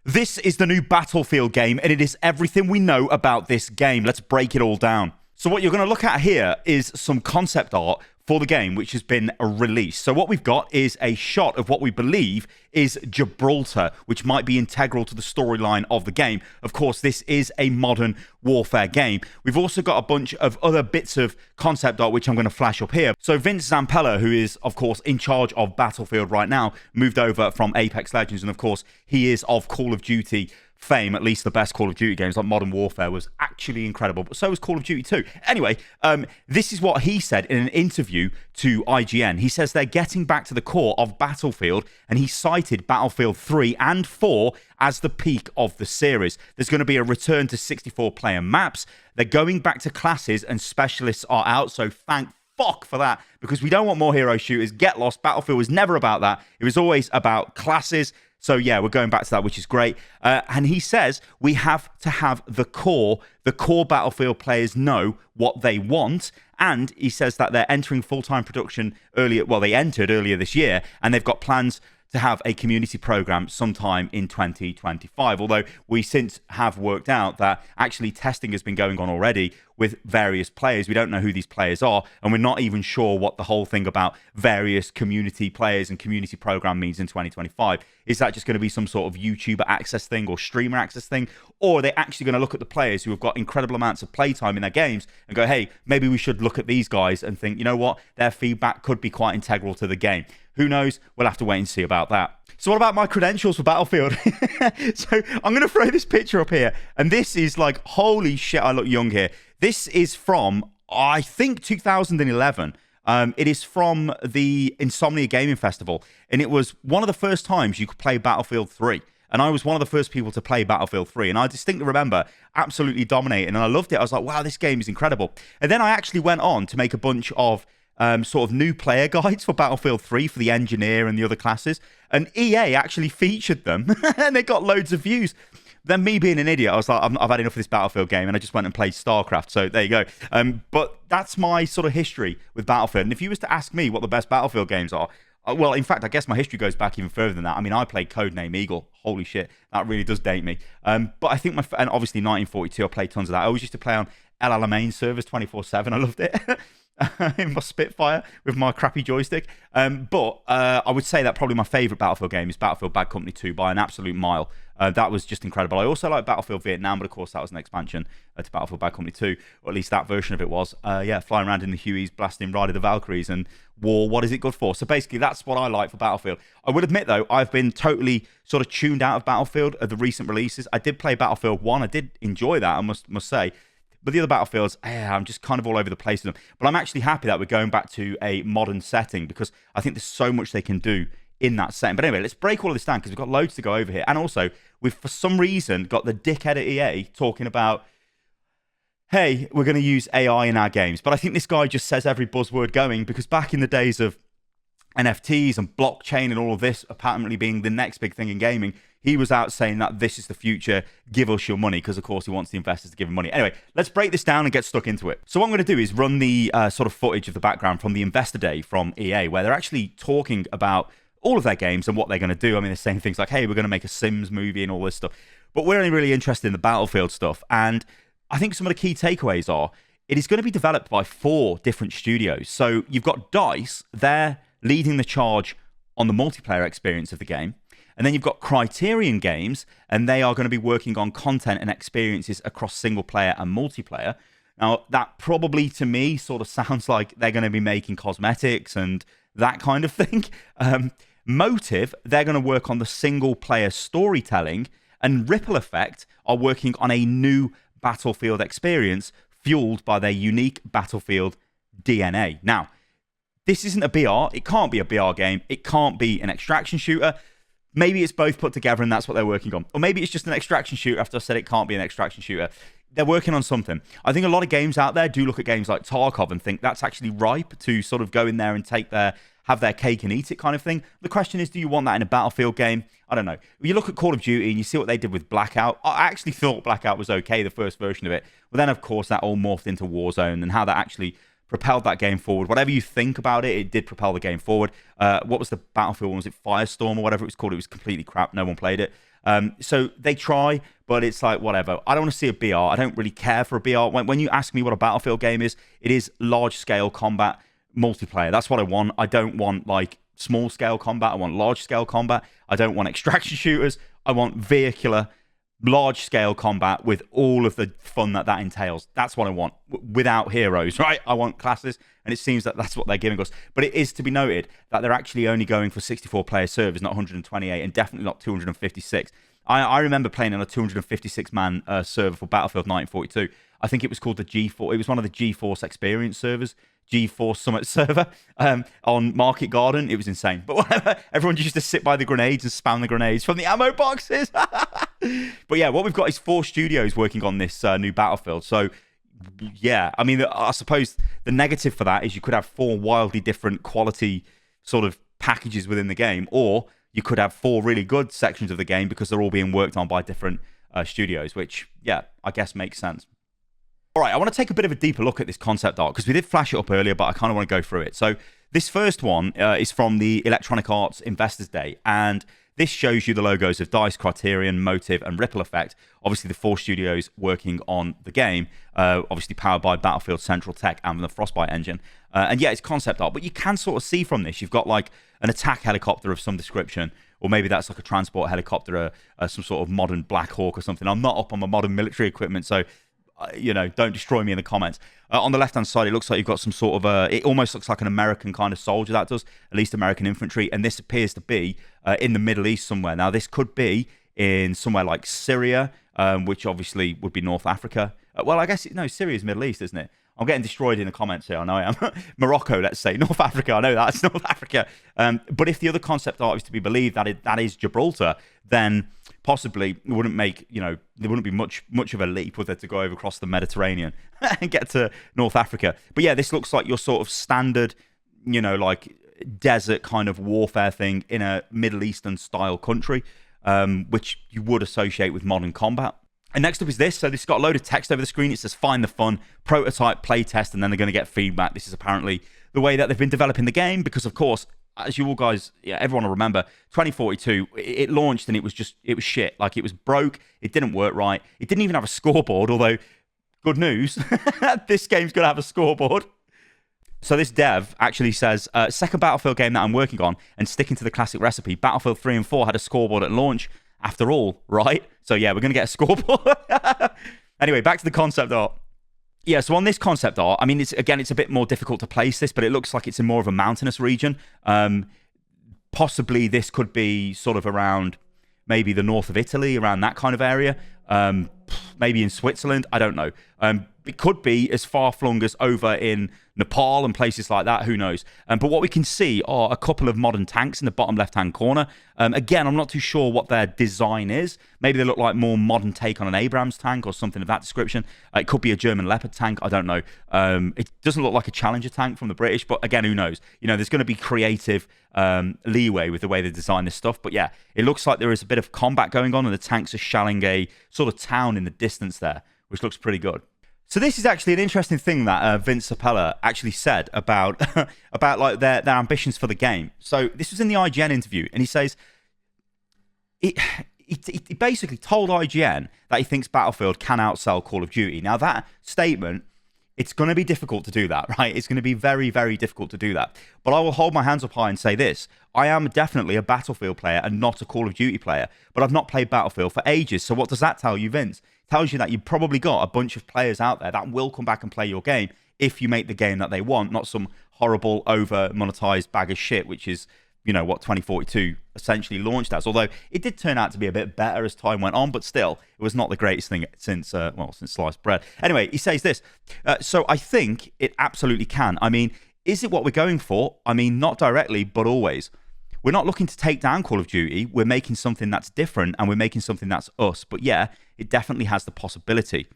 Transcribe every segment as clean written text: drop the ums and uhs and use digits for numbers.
This is the new Battlefield game, and it is everything we know about this game. Let's break it all down. So what you're going to look at here is some concept art for the game, which has been released. So what we've got is a shot of what we believe is Gibralatar, which might be integral to the storyline of the game. Of course, this is a modern warfare game. We've also got a bunch of other bits of concept art, which I'm going to flash up here. So Vince Zampella, who is, of course, in charge of Battlefield right now, moved over from Apex Legends. And, of course, he is of Call of Duty fame. At least the best Call of Duty games like Modern Warfare was actually incredible, but so was Call of Duty 2. Anyway, this is what he said in an interview to IGN. He says they're getting back to the core of Battlefield, and he cited Battlefield 3 and 4 as the peak of the series. There's going to be a return to 64-player maps. They're going back to classes, and specialists are out, so thank fuck for that, because we don't want more hero shooters. Get lost. Battlefield was never about that. It was always about classes. So yeah, we're going back to that, which is great. And he says we have to have the core Battlefield players know what they want. And he says that they're entering full-time production they entered earlier this year, and they've got plans to have a community program sometime in 2025. Although we since have worked out that actually testing has been going on already with various players. We don't know who these players are, and we're not even sure what the whole thing about various community players and community program means in 2025. Is that just going to be some sort of YouTuber access thing or streamer access thing? Or are they actually going to look at the players who have got incredible amounts of playtime in their games and go, hey, maybe we should look at ththese guys and think, you know what, their feedback could be quite integral to the game. Who knows? We'll have to wait and see about that. So what about my credentials for Battlefield? So I'm going to throw this picture up here. And this is like, holy shit, I look young here. This is from, I think, 2011. It is from the Insomnia Gaming Festival. And it was one of the first times you could play Battlefield 3. And I was one of the first people to play Battlefield 3. And I distinctly remember absolutely dominating. And I loved it. I was like, wow, this game is incredible. And then I actually went on to make a bunch of sort of new player guides for Battlefield 3 for the engineer and the other classes. And EA actually featured them. And they got loads of views. Then me being an idiot, I was like, I've had enough of this Battlefield game, and I just went and played StarCraft. So there you go. But that's my sort of history with Battlefield. And if you was to ask me what the best Battlefield games are, well, in fact, I guess my history goes back even further than that. I mean, I played Codename Eagle. Holy shit, that really does date me. But I think and obviously 1942, I played tons of that. I always used to play on El Alamein servers 24/7. I loved it. In my Spitfire with my crappy joystick. But I would say that probably my favourite Battlefield game is Battlefield Bad Company 2 by an absolute mile. That was just incredible. I also like Battlefield Vietnam, but of course that was an expansion to Battlefield Bad Company 2, or at least that version of it was. Flying around in the Hueys, blasting Ride of the Valkyries and war, what is it good for? So basically that's what I like for Battlefield. I would admit though, I've been totally sort of tuned out of Battlefield at the recent releases. I did play Battlefield 1, I did enjoy that, I must say. But the other Battlefields, I'm just kind of all over the place with them. But I'm actually happy that we're going back to a modern setting, because I think there's so much they can do in that setting. But anyway, let's break all of this down, because we've got loads to go over here. And also, we've for some reason got the dickhead at EA talking about, hey, we're going to use AI in our games. But I think this guy just says every buzzword going, because back in the days of NFTs and blockchain and all of this apparently being the next big thing in gaming, he was out saying that this is the future, give us your money, because of course he wants the investors to give him money. Anyway, let's break this down and get stuck into it. So what I'm going to do is run the sort of footage of the background from the Investor Day from EA, where they're actually talking about all of their games and what they're going to do. I mean, they're saying things like, hey, we're going to make a Sims movie and all this stuff. But we're only really interested in the Battlefield stuff. And I think some of the key takeaways are, it is going to be developed by 4 different studios. So you've got DICE, they're leading the charge on the multiplayer experience of the game. And then you've got Criterion Games, and they are going to be working on content and experiences across single player and multiplayer. Now, that probably to me sort of sounds like they're going to be making cosmetics and that kind of thing. Motive, they're going to work on the single player storytelling, and Ripple Effect are working on a new Battlefield experience fueled by their unique Battlefield DNA. Now, this isn't a BR. It can't be a BR game. It can't be an extraction shooter. Maybe it's both put together and that's what they're working on. Or maybe it's just an extraction shooter after I said it can't be an extraction shooter. They're working on something. I think a lot of games out there do look at games like Tarkov and think that's actually ripe to sort of go in there and have their cake and eat it kind of thing. The question is, do you want that in a Battlefield game? I don't know. You look at Call of Duty and you see what they did with Blackout. I actually thought Blackout was okay, the first version of it. But then, of course, that all morphed into Warzone, and how that actually propelled that game forward. Whatever you think about it, it did propel the game forward. What was the Battlefield one? Was it Firestorm or whatever it was called? It was completely crap. No one played it. So they try, but it's like, whatever. I don't want to see a BR. I don't really care for a BR. When you ask me what a Battlefield game is, it is large-scale combat multiplayer. That's what I want. I don't want, like, small-scale combat. I want large-scale combat. I don't want extraction shooters. I want vehicular, large-scale combat with all of the fun that entails. That's what I want, without heroes, right? I want classes, and it seems that that's what they're giving us. But it is to be noted that they're actually only going for 64-player servers, not 128, and definitely not 256. I remember playing on a 256-man server for Battlefield 1942. I think it was called the G4. It was one of the GeForce Experience servers, GeForce Summit server on Market Garden. It was insane. But whatever, everyone used to sit by the grenades and spam the grenades from the ammo boxes. But yeah, what we've got is 4 studios working on this new Battlefield. So yeah, I mean, I suppose the negative for that is you could have 4 wildly different quality sort of packages within the game, or you could have 4 really good sections of the game because they're all being worked on by different studios, which, yeah, I guess makes sense. All right, I want to take a bit of a deeper look at this concept art because we did flash it up earlier, but I kind of want to go through it. So this first one is from the Electronic Arts Investors Day, and this shows you the logos of DICE, Criterion, Motive, and Ripple Effect. Obviously, the 4 studios working on the game, obviously powered by Battlefield Central Tech and the Frostbite engine. And yeah, it's concept art, but you can sort of see from this, you've got like an attack helicopter of some description, or maybe that's like a transport helicopter, some sort of modern Black Hawk or something. I'm not up on my modern military equipment, so you know, don't destroy me in the comments. On the left-hand side, it looks like you've got some sort of it almost looks like an American kind of soldier, that does, at least American infantry, and this appears to be in the Middle East somewhere. Now, this could be in somewhere like Syria, which obviously would be North Africa. Well, I guess, no, Syria's Middle East, isn't it? I'm getting destroyed in the comments here, I know I am. Morocco, let's say. North Africa, I know that's North Africa. But if the other concept art is to be believed that is Gibraltar, then possibly it wouldn't make, you know, there wouldn't be much of a leap with it to go over across the Mediterranean and get to North Africa. But yeah, this looks like your sort of standard, you know, like desert kind of warfare thing in a Middle Eastern style country, which you would associate with modern combat. And next up is this. So this has got a load of text over the screen. It says, find the fun, prototype, playtest, and then they're going to get feedback. This is apparently the way that they've been developing the game because, of course, as you all guys, yeah, everyone will remember, 2042, it launched and it was shit. Like, it was broke. It didn't work right. It didn't even have a scoreboard, although, good news, this game's going to have a scoreboard. So this dev actually says, second Battlefield game that I'm working on and sticking to the classic recipe, Battlefield 3 and 4 had a scoreboard at launch. After all, right? So yeah, we're going to get a scoreboard. Anyway, back to the concept art. Yeah, so on this concept art, I mean, it's a bit more difficult to place this, but it looks like it's in more of a mountainous region. Possibly this could be sort of around maybe the north of Italy, around that kind of area. Maybe in Switzerland, I don't know. It could be as far-flung as over in Nepal and places like that, who knows. But what we can see are a couple of modern tanks in the bottom left-hand corner. Again, I'm not too sure what their design is. Maybe they look like more modern take on an Abrams tank or something of that description. It could be a German Leopard tank, I don't know. It doesn't look like a Challenger tank from the British, but again, who knows? You know, there's going to be creative leeway with the way they design this stuff. But yeah, it looks like there is a bit of combat going on and the tanks are shelling a sort of town in the distance there, which looks pretty good. So this is actually an interesting thing that Vince Zampella actually said about about like their ambitions for the game. So this was in the IGN interview, and he says he basically told IGN that he thinks Battlefield can outsell Call of Duty. Now that statement, it's going to be difficult to do that, right? It's going to be very, very difficult to do that. But I will hold my hands up high and say this. I am definitely a Battlefield player and not a Call of Duty player, but I've not played Battlefield for ages. So what does that tell you, Vince? It tells you that you've probably got a bunch of players out there that will come back and play your game if you make the game that they want, not some horrible, over-monetized bag of shit, which is, you know, what 2042 essentially launched as. Although it did turn out to be a bit better as time went on, but still, it was not the greatest thing since sliced bread. Anyway, he says this. So I think it absolutely can. I mean, is it what we're going for? I mean, not directly, but always. We're not looking to take down Call of Duty. We're making something that's different, and we're making something that's us. But yeah, it definitely has the possibility.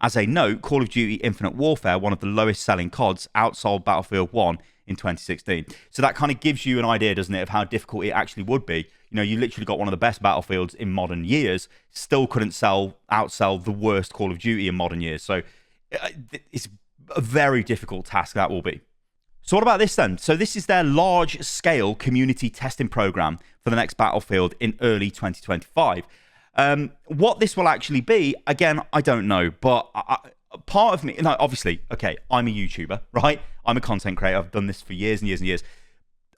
As a note, Call of Duty Infinite Warfare, one of the lowest selling CODs, outsold Battlefield 1 in 2016. So that kind of gives you an idea, doesn't it, of how difficult it actually would be. You know, you literally got one of the best Battlefields in modern years, still couldn't outsell the worst Call of Duty in modern years. So it's a very difficult task, that will be. So what about this then? So this is their large-scale community testing program for the next Battlefield in early 2025. What this will actually be, again, I don't know. But part of me, obviously, okay, I'm a YouTuber, right? I'm a content creator. I've done this for years and years and years.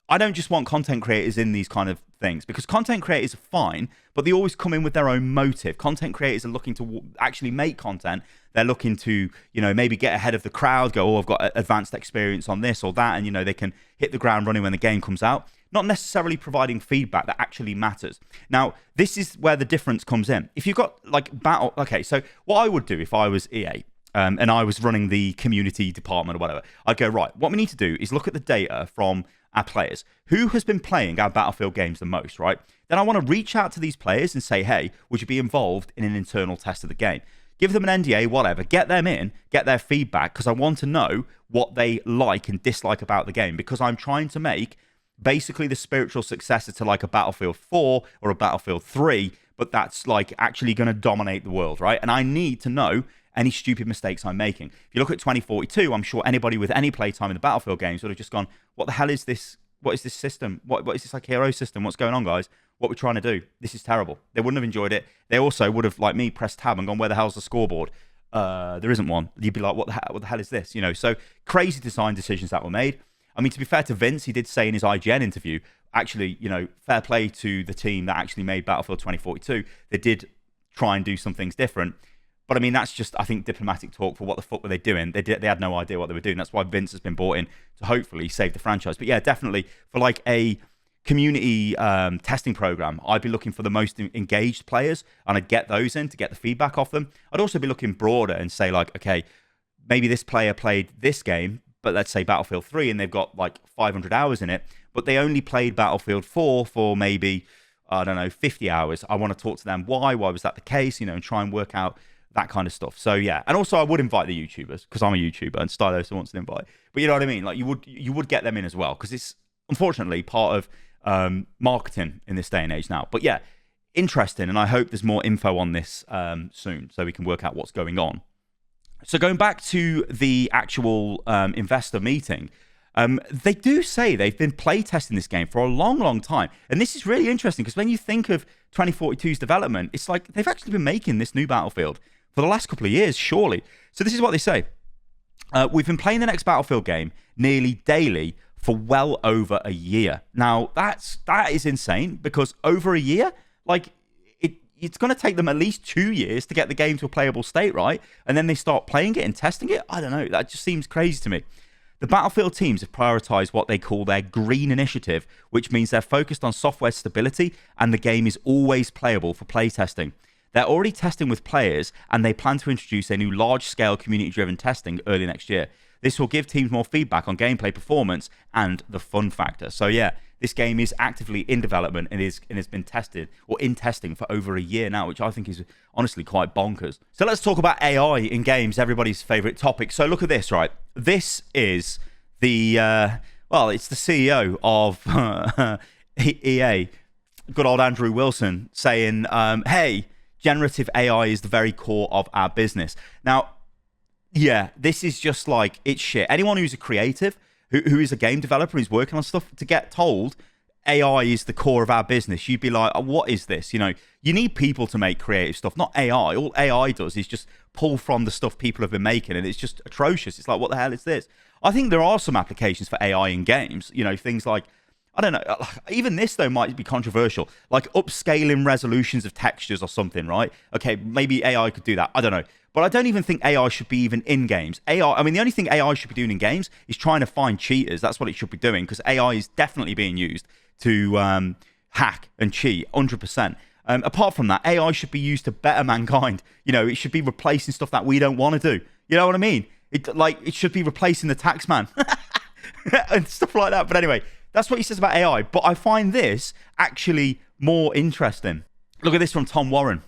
I don't just want content creators in these kind of things, because content creators are fine, but they always come in with their own motive. Content creators are looking to actually make content. They're looking to, maybe get ahead of the crowd, go, I've got advanced experience on this or that, and, they can hit the ground running when the game comes out. Not necessarily providing feedback that actually matters. Now, this is where the difference comes in. If you've got okay, so what I would do if I was EA, and I was running the community department or whatever, I'd go, right, what we need to do is look at the data from our players. Who has been playing our Battlefield games the most, right? Then I want to reach out to these players and say, hey, would you be involved in an internal test of the game? Give them an NDA, whatever, get them in, get their feedback, because I want to know what they like and dislike about the game, because I'm trying to make basically the spiritual successor to like a Battlefield 4 or a Battlefield 3, but that's like actually going to dominate the world, right? And I need to know any stupid mistakes I'm making. If you look at 2042, I'm sure anybody with any playtime in the Battlefield games would have just gone, what the hell is this? What is this system? What is this like hero system? What's going on, guys? What we're trying to do? This is terrible. They wouldn't have enjoyed it. They also would have, like me, pressed tab and gone, where the hell's the scoreboard? There isn't one. You'd be like, what the hell is this? So crazy design decisions that were made. I mean, to be fair to Vince, he did say in his IGN interview, actually, fair play to the team that actually made Battlefield 2042. They did try and do some things different. But I mean, that's just, I think, diplomatic talk for what the fuck were they doing. They had no idea what they were doing. That's why Vince has been brought in to hopefully save the franchise. But yeah, definitely for like a community testing program, I'd be looking for the most engaged players, and I'd get those in to get the feedback off them. I'd also be looking broader and say like, okay, maybe this player played this game, but let's say Battlefield 3, and they've got like 500 hours in it, but they only played Battlefield 4 for maybe, I don't know, 50 hours. I want to talk to them. Why was that the case? And try and work out that kind of stuff. So yeah, and also I would invite the YouTubers, because I'm a YouTuber and Stylosa wants to invite. But you know what I mean? Like you would get them in as well, because it's unfortunately part of marketing in this day and age now. But yeah, interesting, and I hope there's more info on this soon, so we can work out what's going on. So going back to the actual investor meeting, they do say they've been playtesting this game for a long, long time. And this is really interesting, because when you think of 2042's development, it's like they've actually been making this new Battlefield for the last couple of years, surely. So this is what they say. We've been playing the next Battlefield game nearly daily for well over a year. Now, that is insane, because over a year, like, it's going to take them at least 2 years to get the game to a playable state, right? And then they start playing it and testing it? I don't know. That just seems crazy to me. The Battlefield teams have prioritized what they call their green initiative, which means they're focused on software stability, and the game is always playable for playtesting. They're already testing with players, and they plan to introduce a new large-scale community-driven testing early next year. This will give teams more feedback on gameplay performance and the fun factor. So yeah, this game is actively in development and has been tested or in testing for over a year now, which I think is honestly quite bonkers. So let's talk about AI in games, everybody's favorite topic. So look at this, right? This is the, it's the CEO of EA, good old Andrew Wilson, saying, hey, generative AI is the very core of our business. Now, yeah, this is just like, it's shit. Anyone who's a creative, who is a game developer, who's working on stuff, to get told AI is the core of our business, you'd be like, oh, what is this? You need people to make creative stuff, not AI. All AI does is just pull from the stuff people have been making, and it's just atrocious. It's like, what the hell is this? I think there are some applications for AI in games, things like, I don't know, even this, though, might be controversial, like upscaling resolutions of textures or something, right? Okay, maybe AI could do that. I don't know. But I don't even think AI should be even in games. The only thing AI should be doing in games is trying to find cheaters. That's what it should be doing, because AI is definitely being used to hack and cheat, 100%. Apart from that, AI should be used to better mankind. It should be replacing stuff that we don't want to do. You know what I mean? It should be replacing the tax man and stuff like that. But anyway, that's what he says about AI. But I find this actually more interesting. Look at this from Tom Warren.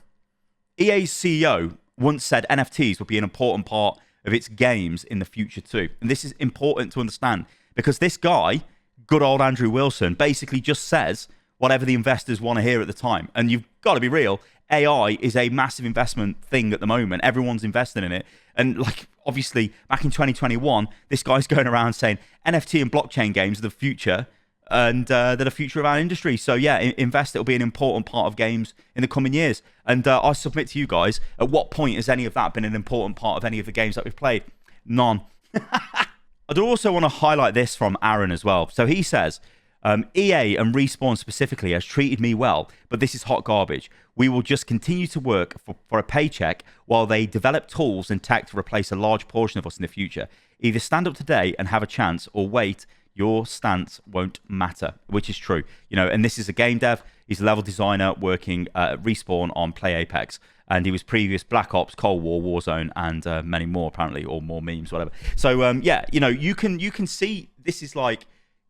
EA's CEO once said NFTs would be an important part of its games in the future too. And this is important to understand, because this guy, good old Andrew Wilson, basically just says whatever the investors want to hear at the time. And you've got to be real. AI is a massive investment thing at the moment. Everyone's investing in it. And like, obviously, back in 2021, this guy's going around saying NFT and blockchain games are the future. and they're the future of our industry. So yeah, invest. It'll be an important part of games in the coming years. And I submit to you guys, at what point has any of that been an important part of any of the games that we've played? None. I do also want to highlight this from Aaron as well. So he says, EA and Respawn specifically has treated me well, but this is hot garbage. We will just continue to work for a paycheck while they develop tools and tech to replace a large portion of us in the future. Either stand up today and have a chance, or wait. Your stance won't matter, which is true. You know, and this is a game dev. He's a level designer working at Respawn on Play Apex. And he was previous Black Ops, Cold War, Warzone, and many more, apparently, or more memes, whatever. So, yeah, you know, you can see this is like,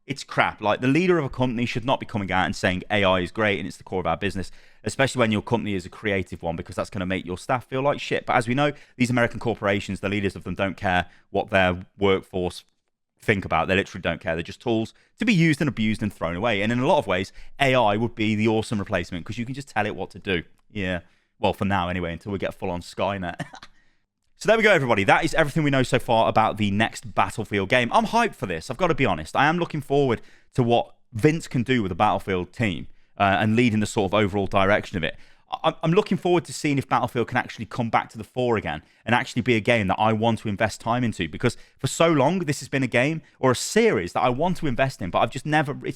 it's crap. Like, the leader of a company should not be coming out and saying AI is great and it's the core of our business, especially when your company is a creative one, because that's going to make your staff feel like shit. But as we know, these American corporations, the leaders of them don't care what their workforce think about. They literally don't care. They're just tools to be used and abused and thrown away. And in a lot of ways, AI would be the awesome replacement because you can just tell it what to do. Yeah. Well, for now anyway, until we get full on Skynet. So there we go, everybody. That is everything we know so far about the next Battlefield game. I'm hyped for this. I've got to be honest. I am looking forward to what Vince can do with the Battlefield team and lead in the sort of overall direction of it. I'm looking forward to seeing if Battlefield can actually come back to the fore again and actually be a game that I want to invest time into, because for so long this has been a game or a series that I want to invest in, but it's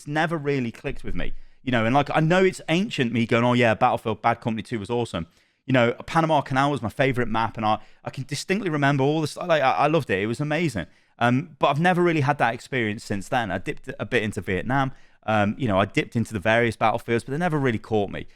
never really clicked with me, you know. And like, I know it's ancient me going, oh yeah, Battlefield Bad Company 2 was awesome, you know. Panama Canal was my favorite map, and I can distinctly remember all this. Like, I loved it. It was amazing. But I've never really had that experience since then. I dipped a bit into Vietnam. You know, I dipped into the various Battlefields, but they never really caught me.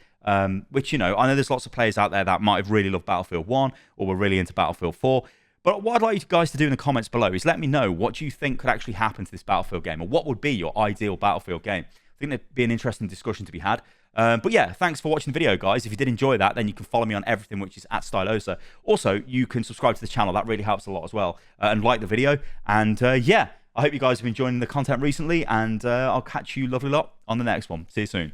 Which, you know, I know there's lots of players out there that might have really loved Battlefield 1 or were really into Battlefield 4. But what I'd like you guys to do in the comments below is let me know what you think could actually happen to this Battlefield game, or what would be your ideal Battlefield game. I think there'd be an interesting discussion to be had. But yeah, thanks for watching the video, guys. If you did enjoy that, then you can follow me on everything, which is at Stylosa. Also, you can subscribe to the channel. That really helps a lot as well. And like the video. And yeah, I hope you guys have been enjoying the content recently. And I'll catch you lovely lot on the next one. See you soon.